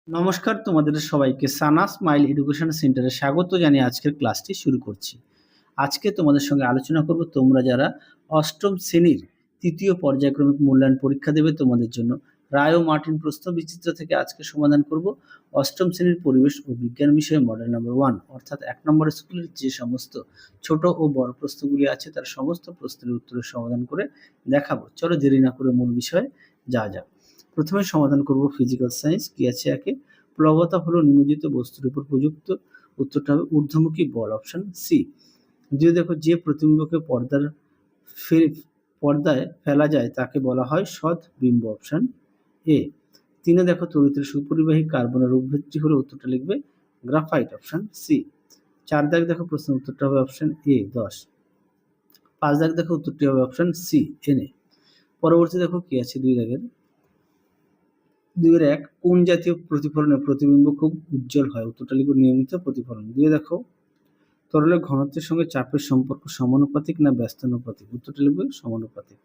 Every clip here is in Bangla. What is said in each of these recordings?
নমস্কার, তোমাদের সবাইকে সানা স্মাইল এডুকেশন সেন্টারে স্বাগত জানিয়ে আজকের ক্লাসটি শুরু করছি। আজকে তোমাদের সঙ্গে আলোচনা করব তোমরা যারা অষ্টম শ্রেণীর তৃতীয় পর্যায়ক্রমিক মূল্যায়ন পরীক্ষা দেবে তোমাদের জন্য রায় ও মার্টিন প্রশ্ন বিচিত্র থেকে আজকে সমাধান করব অষ্টম শ্রেণীর পরিবেশ ও বিজ্ঞান বিষয়ে মডেল নম্বর 1 অর্থাৎ 1 নম্বর স্কুলের যে সমস্ত ছোট ও বড় প্রশ্নগুলি আছে তার সমস্ত প্রশ্নের উত্তরের সমাধান করে দেখাবো। চলো দেরি না করে মূল বিষয়ে যাওয়া যাক। প্রথমে সমাধান করব ফিজিক্যাল সায়েন্স। কি আছে একে? প্লবতা হলো নিমজ্জিত বস্তুর উপর প্রযুক্ত। উত্তরটা হবে ঊর্ধ্বমুখী বল, অপশন সি। দ্বিতীয় দেখো, যে প্রতিবিম্বকে পর্দায় ফেলা যায় তাকে বলা হয় সৎ বিম্ব, অপশন এ। তিনে দেখো, তড়িতের সুপরিবাহী কার্বনের রূপভেদটি হলে উত্তরটা লিখবে গ্রাফাইট, অপশন সি। 4 দাগ দেখো, প্রশ্নের উত্তরটা হবে অপশন এ 10। 5 দাগ দেখো, উত্তরটি হবে অপশন সি এনএ। পরবর্তী দেখো কি আছে 2 দাগের। 2-1 কোন জাতীয় প্রতিফলনে প্রতিবিম্ব খুব উজ্জ্বল হয়? উত্তরটা লিখবে নিয়মিত প্রতিফলন। 2 দেখো, তরলের ঘনত্বের সঙ্গে চাপের সম্পর্ক সমানুপাতিক না ব্যস্তানুপাতিক? উত্তরটা লিখবে সমানুপাতিক।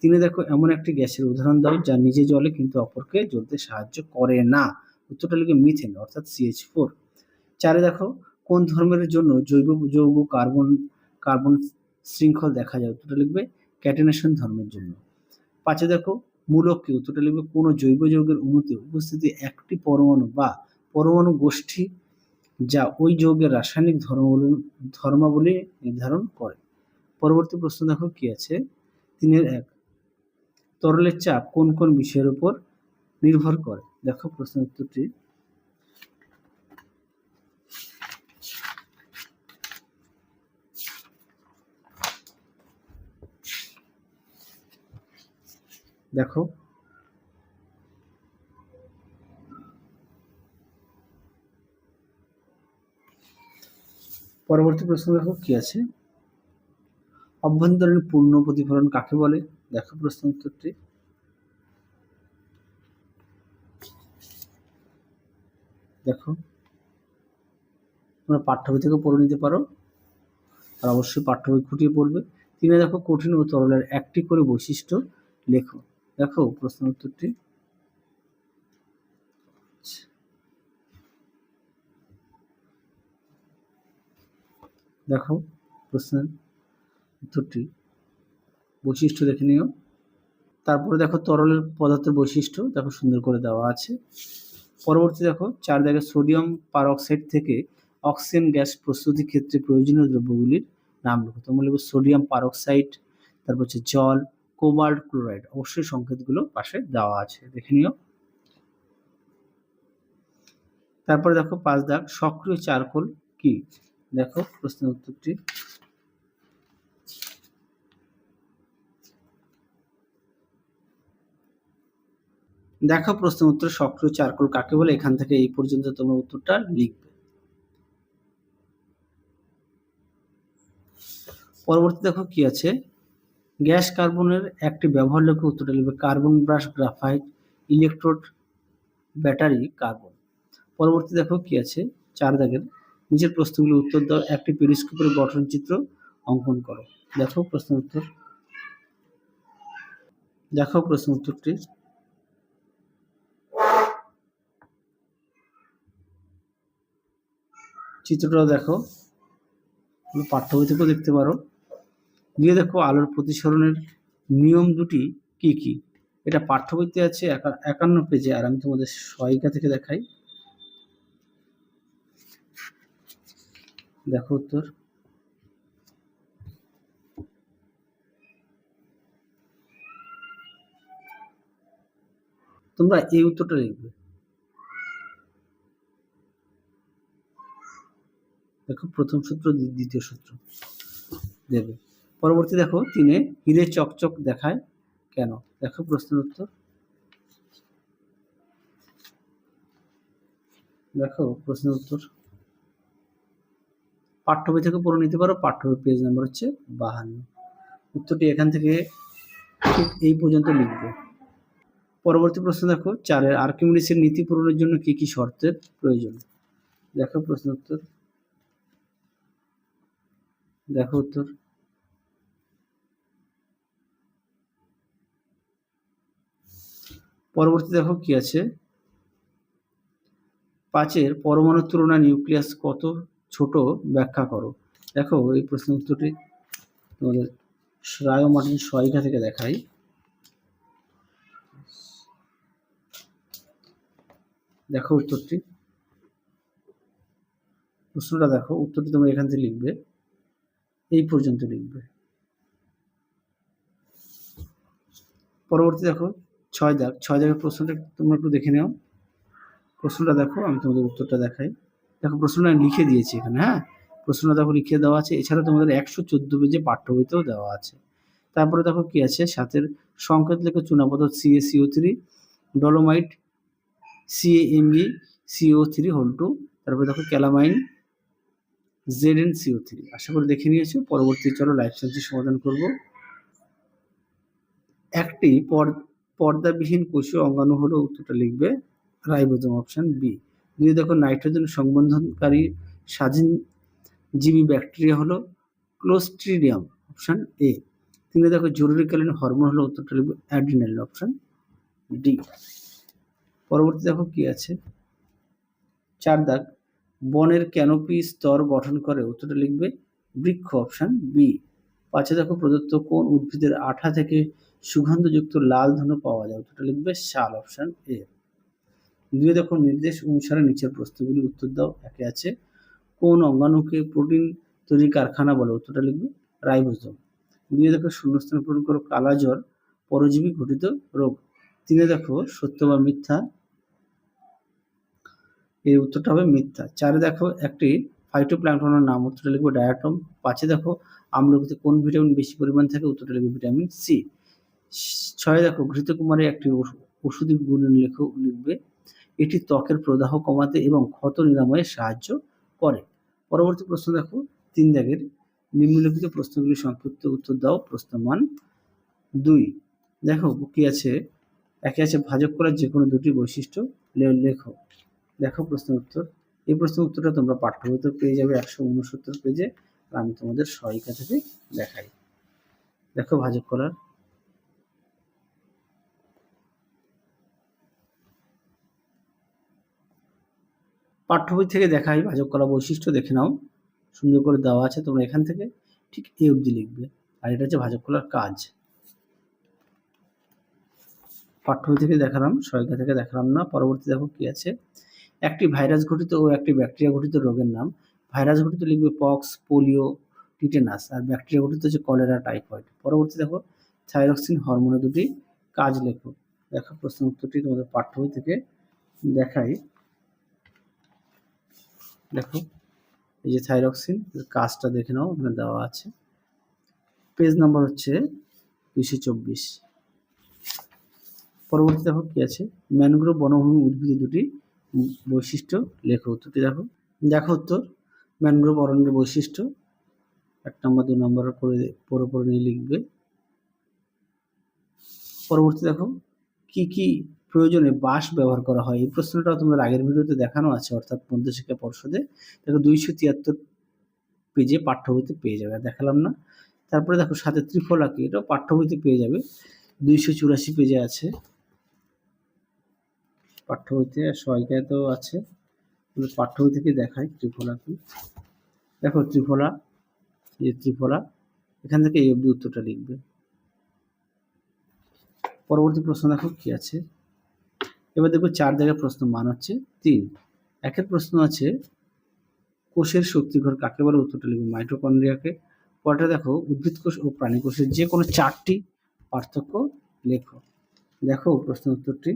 3 দেখো, এমন একটি গ্যাসের উদাহরণ দাও যা নিজে জ্বলে কিন্তু অপরকে জ্বলতে সাহায্য করে না? উত্তরটা লিখবে মিথেন, অর্থাৎ CH4। 4 দেখো, কোন ধর্মের জন্য জৈব যৌগ কার্বন কার্বন শৃঙ্খল দেখা যায়? উত্তরটা লিখবে ক্যাটেনেশন ধর্মের জন্য। 5 দেখো, মূলক কি? উত্তরটা লিখবে কোন জৈব যৌগের অণুতে উপস্থিতি একটি পরমাণু বা পরমাণু গোষ্ঠী যা ওই যৌগের রাসায়নিক ধর্মাবলী নির্ধারণ করে। পরবর্তী প্রশ্ন দেখো কি আছে 3-1 তরলের চাপ কোন কোন বিষয়ের উপর নির্ভর করে? দেখো প্রশ্নের উত্তরটি। দেখো পরবর্তী প্রশ্ন দেখো কি আছে অভ্যন্তরীণ পূর্ণ প্রতিফলন কাকে বলে? দেখো প্রশ্ন উত্তরটি। দেখো তোমরা পাঠ্য বই থেকে পড়ে নিতে পারো, আর অবশ্যই পাঠ্য বই খুঁটিয়ে পড়বে। 3 দেখো, কঠিন ও তরলের একটি করে বৈশিষ্ট্য লেখো। দেখো প্রশ্ন উত্তরটি। দেখো প্রশ্নের উত্তরটি, বৈশিষ্ট্য দেখে নিও। তারপরে দেখো তরলের পদার্থের বৈশিষ্ট্য দেখো সুন্দর করে দেওয়া আছে। পরবর্তী দেখো 4 দেখো, সোডিয়াম পারঅক্সাইড থেকে অক্সিজেন গ্যাস প্রস্তুতির ক্ষেত্রে প্রয়োজনীয় দ্রব্যগুলির নাম লেখো। তোমরা লিখবে সোডিয়াম পারঅক্সাইড, তারপর হচ্ছে জল, কোবাল্ট ক্লোরাইড। অবশ্যই সংকেতগুলো পাশে দেওয়া আছে, দেখে নিও। তারপরে দেখো 5 দাগ, সক্রিয় চারকোল কি? দেখো প্রশ্নের উত্তরটি। দেখো প্রশ্নের উত্তর, সক্রিয় চারকোল কাকে বলে? এখান থেকে এই পর্যন্ত তোমরা উত্তরটা লিখবে। পরবর্তী দেখো কি আছে, গ্যাস কার্বনের একটি ব্যবহার লেখো। উত্তরটা লিখবে carbon brush, graphite, electrode, battery, carbon. পরবর্তী দেখো কি আছে 4 দাগের, নিচের প্রশ্নগুলো উত্তর দাও, একটি পেরিস্কোপের গঠন চিত্র অঙ্কন করো। দেখো প্রশ্ন উত্তর। দেখো প্রশ্ন উত্তরটি। চিত্রটাও দেখো, পাঠ্য বই থেকেও দেখতে পারো। দিয়ে দেখো, আলোর প্রতিসরণের নিয়ম দুটি কি কি? এটা পাঠ্য বইতে আছে 51 পেজে, আর আমি তোমাদের সহায়িকা থেকে দেখাই। দেখো উত্তর। তোমরা এই উত্তরটা লিখবে। দেখো প্রথম সূত্র, দ্বিতীয় সূত্র দেবে। পরবর্তী দেখো 3 হিরে চকচক দেখায় কেন? দেখো প্রশ্নের উত্তর। দেখো প্রশ্নের উত্তর, পাঠ্য বই থেকে পড়ে নিতে পারো, পাঠ্য বই পেজ নাম্বার হচ্ছে 52। উত্তরটি এখান থেকে ঠিক এই পর্যন্ত লিখবে। পরবর্তী প্রশ্ন দেখো 4 আর্কিমিডিসের নীতি পূরণের জন্য কি কি শর্তের প্রয়োজন? দেখো প্রশ্ন উত্তর। দেখো উত্তর। পরবর্তী দেখো কি আছে 5 পরমাণুর তুলনায় নিউক্লিয়াস কত ছোট ব্যাখ্যা করো। দেখো এই প্রশ্নের উত্তরটি তোমাদের রায় ও মার্টিন সহায়িকা থেকে দেখাই। দেখো উত্তরটি, প্রশ্নটা দেখো, উত্তরটি তোমরা এখান থেকে লিখবে, এই পর্যন্ত লিখবে। পরবর্তী দেখো 6 দাগ, 6 দাগের প্রশ্নটা তোমরা একটু দেখে নাও। প্রশ্নটা দেখো, আমি তোমাদের উত্তরটা দেখাই। দেখো প্রশ্নটা আমি লিখে দিয়েছি এখানে, হ্যাঁ, প্রশ্নটা দেখো লিখে দেওয়া আছে। এছাড়া তোমাদের 114 পেজে পাঠ্য বইতেও দেওয়া আছে। তারপরে দেখো কি আছে, সাথের সংকেত লেখো চুনাপথর CaCO3, dolomite CaMe CO3 whole 2, তারপরে দেখো ক্যালামাইন ZnCO3। আশা করি দেখে নিয়েছো। পরবর্তী চলো লাইফ সায়েন্সের সমাধান করব। একটি পর্দাবিহীন কোষীয় অঙ্গাণু হলো, উত্তরটা লিখবে রাইবোজোম, অপশন বি। দুই দেখো নাইট্রোজেন সংবন্ধনকারী স্বাধীনজীবী ব্যাকটেরিয়া হলো ক্লোস্ট্রিডিয়াম, অপশন এ। 3 দেখো জরুরিকালীন হরমোন হলো, উত্তরটা লিখবে অ্যাড্রিনাল, অপশন ডি। পরবর্তী দেখো কি আছে, 4 দাগ, বনের ক্যানোপি স্তর গঠন করে, উত্তরটা লিখবে বৃক্ষ, অপশন বি। 5 দেখো প্রদত্ত কোন উদ্ভিদের আঠা থেকে সুগন্ধযুক্ত লাল ধনু পাওয়া যায়, উত্তরটা লিখবে শাল, অপশন এ। 2 দেখো নির্দেশ অনুসারে নিচের প্রশ্নগুলি উত্তর দাও। একে আছে কোন অঙ্গাণুকে প্রোটিন তৈরি কারখানা বলে, উত্তরটা লিখবে রাইবোজোম। 2 দেখো শূন্যস্থান পূরণ করো, কালাজ্বর পরজীবী ঘটিত রোগ। 3 দেখো সত্য বা মিথ্যা, এর উত্তরটা হবে মিথ্যা। 4 দেখো একটি ফাইটোপ্ল্যাঙ্কটনের নাম, উত্তরটা লিখবে ডায়াটম। 5 দেখো আমলকিতে কোন ভিটামিন বেশি পরিমাণ থাকে, উত্তরটা লিখবে ভিটামিন সি। 6 দেখো ঘৃতকুমারী একটি ওষুধি গুণ লিখবে, এটি ত্বকের প্রদাহ কমাতে এবং ক্ষত নিরাময়ে সাহায্য করে। পরবর্তী প্রশ্ন দেখো 3 দাগের, নিম্নলিখিত প্রশ্নগুলি সংক্ষিপ্ত উত্তর দাও। প্রশ্নমান 2 দেখো কি আছে, একে আছে ভাজক করার যে কোনো দুটি বৈশিষ্ট্য লেখো। দেখো প্রশ্ন উত্তর, এই প্রশ্নের উত্তরটা তোমরা পাঠ্য বইতে পেয়ে যাবে 169 পেজে। আমি তোমাদের সহায়িকা থেকে দেখাই। দেখো ভাজক করার, পাঠ্য বই থেকে দেখাই ভাজক করা বৈশিষ্ট্য, দেখে নাও, সুন্দর করে দেওয়া আছে। তোমরা এখান থেকে ঠিক এই অবধি লিখবে। আর এটা হচ্ছে ভাজক করার কাজ। পাঠ্য বই থেকে দেখালাম, সহায়িকা থেকে দেখালাম না। পরবর্তী দেখো কি আছে, একটি ভাইরাস ঘটিত ও একটি ব্যাকটেরিয়া ঘটিত রোগের নাম। ভাইরাস ঘটিত লিখবে পক্স, পোলিও, টিটেনাস, আর ব্যাকটেরিয়া ঘটিত হচ্ছে কলেরা, টাইফয়েড। পরবর্তী দেখো থাইরক্সিন হরমোনের দুটি কাজ লেখো। দেখো প্রশ্ন উত্তরটি তোমাদের পাঠ্য বই থেকে দেখাই। দেখো এই যে থাইরক্সিন, কাজটা দেখে নাও, এখানে দেওয়া আছে। পেজ নাম্বার হচ্ছে 224। পরবর্তী দেখো কি আছে, ম্যানগ্রোভ বনভূমি উদ্ভিদের দুটি বৈশিষ্ট্য লেখো। উত্তরটি দেখো, দেখো উত্তর, ম্যানগ্রোভ অরণ্যের বৈশিষ্ট্য 1 নম্বর 2 নম্বর করে পরে নিয়ে লিখবে। পরবর্তী দেখো কি কি প্রয়োজনে বাঁশ ব্যবহার করা হয়, এই প্রশ্নটা তোমাদের আগের ভিডিওতে দেখানো আছে, অর্থাৎ মধ্যশিক্ষা পর্ষদে। দেখো 273 পেজে পাঠ্য বইতে পেয়ে যাবে, দেখালাম না। তারপরে দেখো সাথে ত্রিফলা কি, এটা পাঠ্য বইতে পেয়ে যাবে, 284 পেজে আছে পাঠ্য বইতে, আর সহায়িকাতেও আছে। পাঠ্য বই থেকে দেখাই ত্রিফলা কি। দেখো ত্রিফলা, এই ত্রিফলা, এখান থেকে এই অবধি উত্তরটা লিখবে। পরবর্তী প্রশ্ন দেখো কি আছে, এবার দেখো 4 দাগের প্রশ্ন মান হচ্ছে 3। একের প্রশ্ন আছে কোষের শক্তিঘর কাকে বলে, উত্তরটা লিখবে মাইটোকন্ড্রিয়াকে। পরটা দেখো উদ্ভিদ কোষ ও প্রাণী কোষের যে কোনো 4টি পার্থক্য লেখো। দেখো প্রশ্ন উত্তরটি,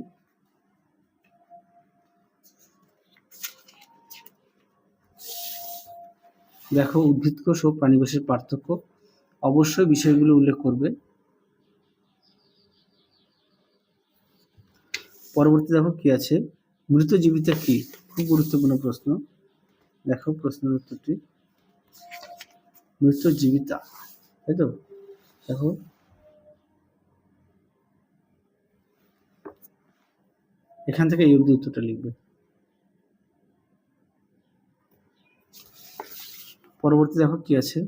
দেখো উদ্ভিদ কোষ ও প্রাণী কোষের পার্থক্য, অবশ্যই বিষয়গুলো উল্লেখ করবে। পরবর্তী দেখো কি আছে, মৃত জীবিতা কি, খুব গুরুত্বপূর্ণ প্রশ্ন। দেখো প্রশ্নের উত্তরটি, মৃত জীবিতা, তাই তো। দেখো এখান থেকে এই অবধি উত্তরটা লিখবে। পরবর্তী দেখো কি আছে,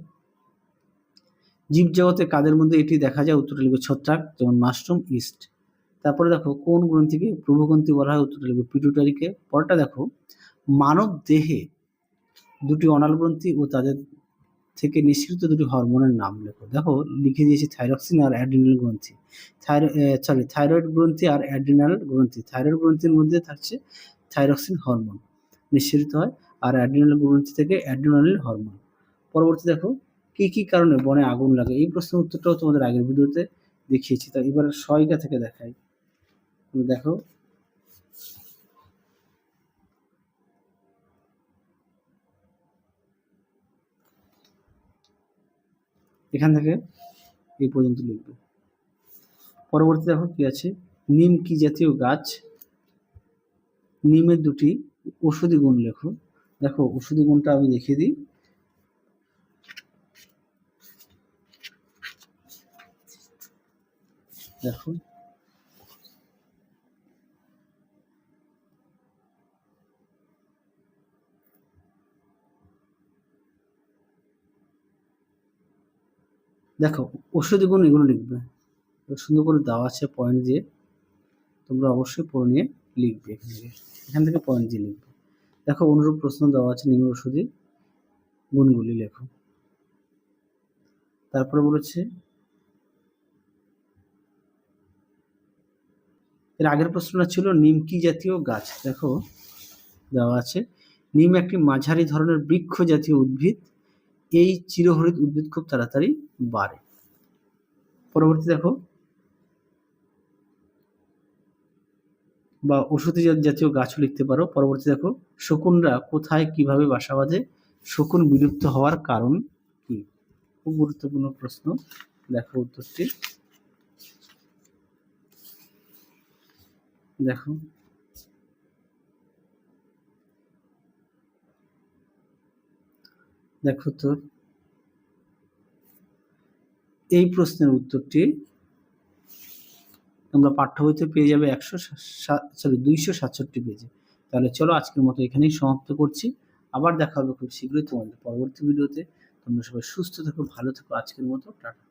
জীবজগতে কাদের মধ্যে এটি দেখা যায়, উত্তরটা লিখবে ছত্রাক, যেমন মাশরুম, ইস্ট। তারপরে দেখো কোন গ্রন্থিকে প্রভুগ্রন্থি বলা হয়, উত্তরটা লিখবে পিটুটারিকে। পরটা দেখো মানব দেহে দুটি অনাল গ্রন্থি ও তাদের থেকে নিঃসৃত দুটি হরমোনের নাম লেখো। দেখো লিখে দিয়েছি থাইরক্সিন আর অ্যাড্রিনাল গ্রন্থি। থাইরয়েড গ্রন্থি আর অ্যাড্রিনাল গ্রন্থি। থাইরয়েড গ্রন্থির মধ্যে থাকছে থাইরক্সিন হরমোন নিঃসৃত হয়, আর অ্যাড্রিনাল গ্রন্থি থেকে অ্যাড্রিনালিন হরমোন। পরবর্তী দেখো, কি কি কারণে বনে আগুন লাগে? এই প্রশ্নের উত্তরটাও তোমাদের আগের ভিডিওতে দেখিয়েছি। তো এবার সহায়িকা থেকে দেখাই। দেখো এখান থেকে এই পর্যন্ত লিখবে। পরবর্তী দেখো কি আছে, নিম কি জাতীয় গাছ? নিমের দুটি ঔষধি গুণ লেখো। দেখো ঔষধি গুণটা আমি দেখিয়ে দিই। দেখো দেখো ঔষধি গুণ এগুলো লিখবে, সুন্দর করে দেওয়া আছে পয়েন্ট দিয়ে, তোমরা অবশ্যই পড়ে নিয়ে লিখবে। এখান থেকে পয়েন্ট দিয়ে লিখবে। দেখো অনুরূপ প্রশ্ন দেওয়া আছে, নিম্ন ঔষধি গুণগুলি লেখো। তারপরে বলেছে এর আগের প্রশ্নটা ছিল নিম কি জাতীয় গাছ? দেখো দেওয়া আছে, নিম একটি মাঝারি ধরনের বৃক্ষ জাতীয় উদ্ভিদ। এই চিরহরিৎ উদ্ভিদ খুব তাড়াতাড়ি বাড়ে। পরবর্তী দেখো, বা ওষুধি জাতীয় গাছও লিখতে পারো। পরবর্তী দেখো, শকুনরা কোথায় কিভাবে বাসা বাঁধে? শকুন বিলুপ্ত হওয়ার কারণ কি? খুব গুরুত্বপূর্ণ প্রশ্ন। দেখো উত্তরটি, দেখো দেখো তো এই প্রশ্নের উত্তরটি তোমরা পাঠ্য বইতে পেয়ে যাবে 267 পেজে। তাহলে চলো আজকের মতো এখানেই সমাপ্ত করছি। আবার দেখা হবে খুব শীঘ্রই তোমাদের পরবর্তী ভিডিওতে। তোমরা সবাই সুস্থ থেকো, ভালো থেকো। আজকের মতো টাটা।